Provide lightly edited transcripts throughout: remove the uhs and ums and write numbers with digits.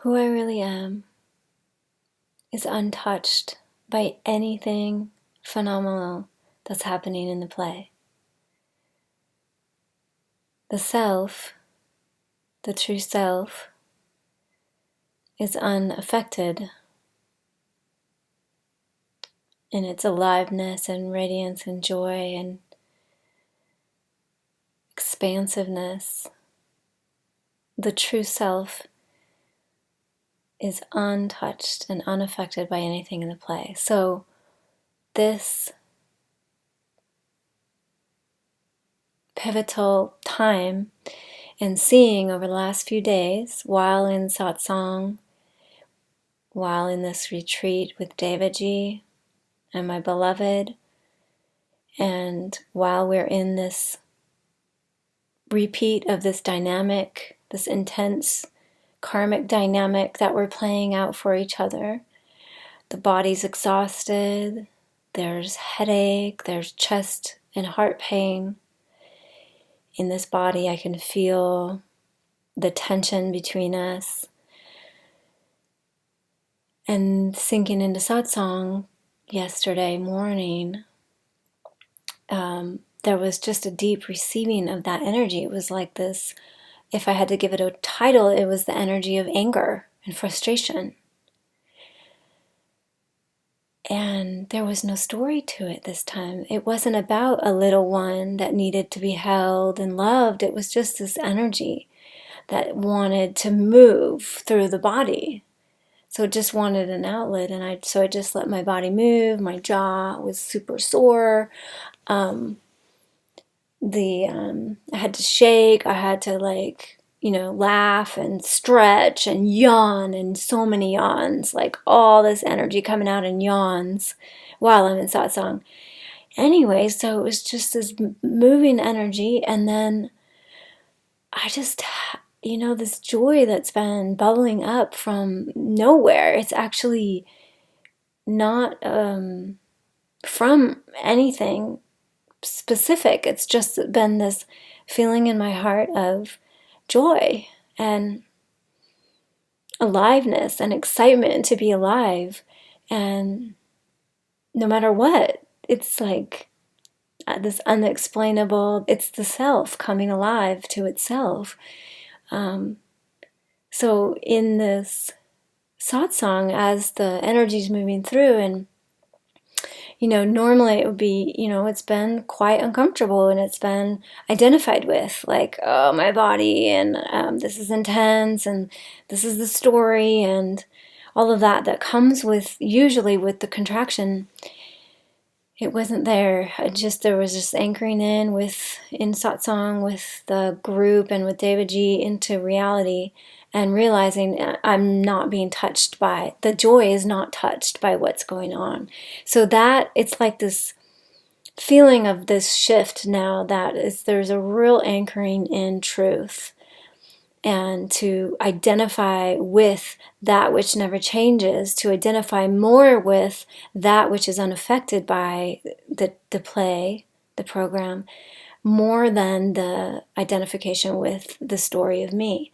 who I really am is untouched by anything phenomenal that's happening in the play. The self, the true self, is unaffected in its aliveness and radiance and joy and expansiveness. The true self is untouched and unaffected by anything in the play. So this pivotal time in seeing over the last few days, while in satsang, while in this retreat with Devaji and my beloved, and while we're in this repeat of this dynamic, this intense karmic dynamic that we're playing out for each other. The body's exhausted, there's headache, there's chest and heart pain. In this body, I can feel the tension between us. And sinking into satsang yesterday morning, there was just a deep receiving of that energy. It was like this, if I had to give it a title, it was the energy of anger and frustration. And there was no story to it this time. It wasn't about a little one that needed to be held and loved. It was just this energy that wanted to move through the body. So it just wanted an outlet, and so I just let my body move. My jaw was super sore. I had to shake. I had to laugh and stretch and yawn, and so many yawns, like all this energy coming out in yawns while I'm in satsang. Anyway, so it was just this moving energy, and then I just, this joy that's been bubbling up from nowhere. It's actually not from anything specific. It's just been this feeling in my heart of joy and aliveness and excitement to be alive. And no matter what, it's like this unexplainable, it's the self coming alive to itself. So in this satsang, as the energy's moving through, and normally it would be, it's been quite uncomfortable, and it's been identified with, like, oh, my body, and this is intense, and this is the story, and all of that comes with, usually with the contraction. It wasn't there. There was just anchoring in satsang with the group and with Devaji into reality, and realizing I'm not being touched by, the joy is not touched by what's going on. So that, it's like this feeling of this shift now, there's a real anchoring in truth, and to identify with that which never changes, to identify more with that which is unaffected by the play, the program, more than the identification with the story of me.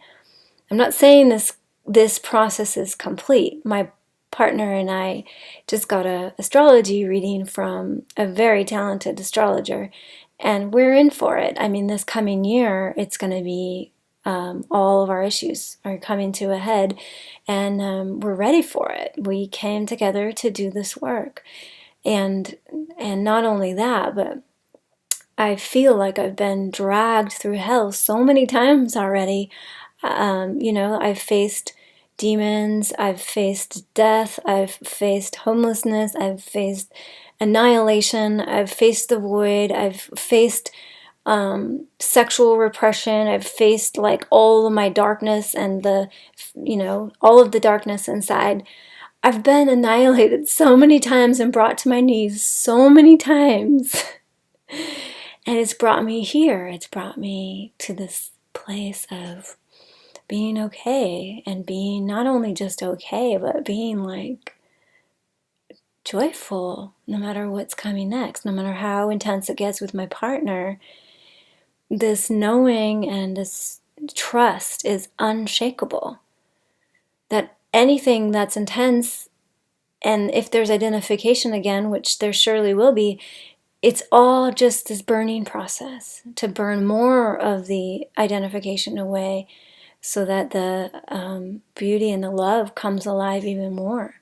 I'm not saying this process is complete. My partner and I just got an astrology reading from a very talented astrologer, and we're in for it. I mean, this coming year, it's going to be all of our issues are coming to a head, and we're ready for it. We came together to do this work, and not only that, but I feel like I've been dragged through hell so many times already. I've faced demons, I've faced death, I've faced homelessness, I've faced annihilation, I've faced the void, I've faced sexual repression, I've faced like all of my darkness and all of the darkness inside. I've been annihilated so many times and brought to my knees so many times. And it's brought me here. It's brought me to this place of being okay, and being not only just okay, but being like joyful no matter what's coming next, no matter how intense it gets with my partner. This knowing and this trust is unshakable. that anything that's intense, and if there's identification again, which there surely will be, it's all just this burning process to burn more of the identification away so that the beauty and the love comes alive even more.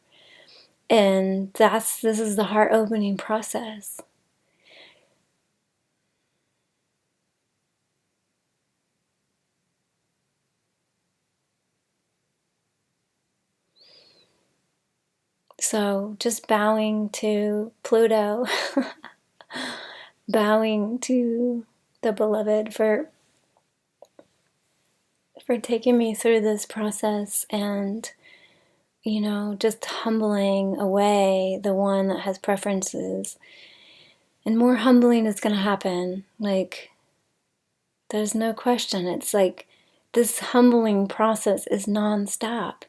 And this is the heart opening process. So just bowing to Pluto, bowing to the beloved for taking me through this process, and just humbling away the one that has preferences. And more humbling is going to happen. Like, there's no question. It's like this humbling process is nonstop.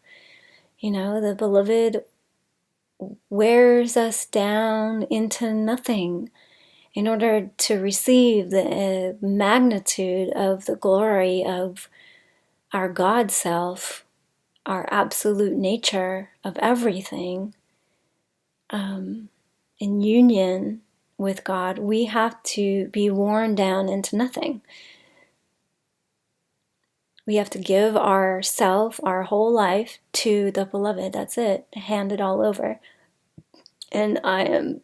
The beloved wears us down into nothing in order to receive the magnitude of the glory of our God self, our absolute nature of everything. In union with God, we have to be worn down into nothing. We have to give ourself, our whole life, to the beloved. That's it. Hand it all over. And I am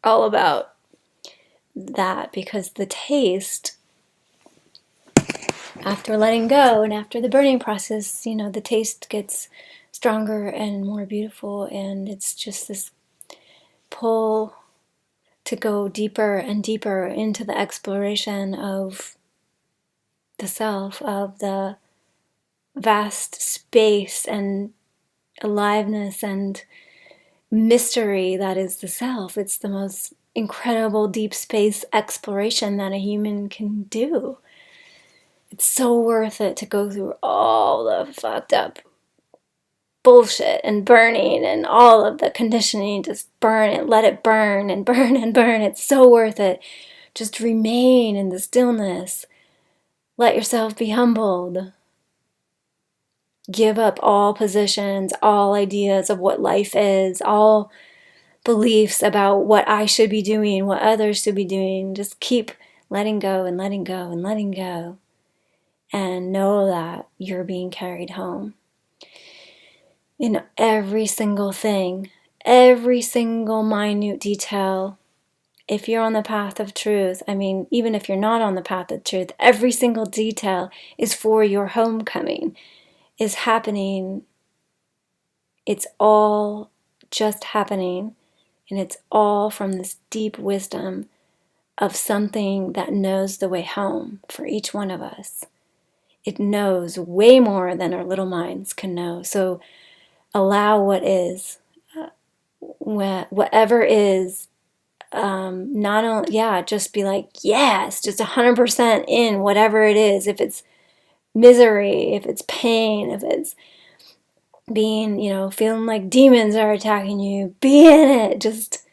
all about that, because the taste, after letting go and after the burning process, the taste gets stronger and more beautiful. And it's just this pull to go deeper and deeper into the exploration of the self, of the vast space and aliveness and mystery that is the self. It's the most incredible deep space exploration that a human can do. It's so worth it to go through all the fucked up bullshit and burning and all of the conditioning. Just burn it, let it burn and burn and burn. It's so worth it. Just remain in the stillness. Let yourself be humbled. Give up all positions, all ideas of what life is, all beliefs about what I should be doing, what others should be doing. Just keep letting go and letting go and letting go. And know that you're being carried home. In every single thing, every single minute detail. If you're on the path of truth, even if you're not on the path of truth, every single detail is for your homecoming, is happening. It's all just happening, and it's all from this deep wisdom of something that knows the way home for each one of us. It knows way more than our little minds can know. So allow what is, whatever is, not only, just be like, yes, just 100% in whatever it is. If it's misery, if it's pain, if it's being, feeling like demons are attacking you, be in it. Just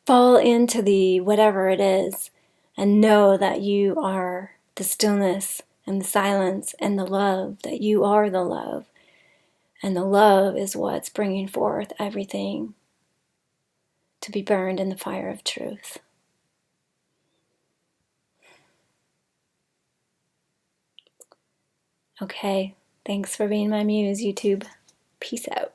fall into the whatever it is and know that you are the stillness and the silence and the love, that you are the love. And the love is what's bringing forth everything to be burned in the fire of truth. Okay, thanks for being my muse, YouTube. Peace out.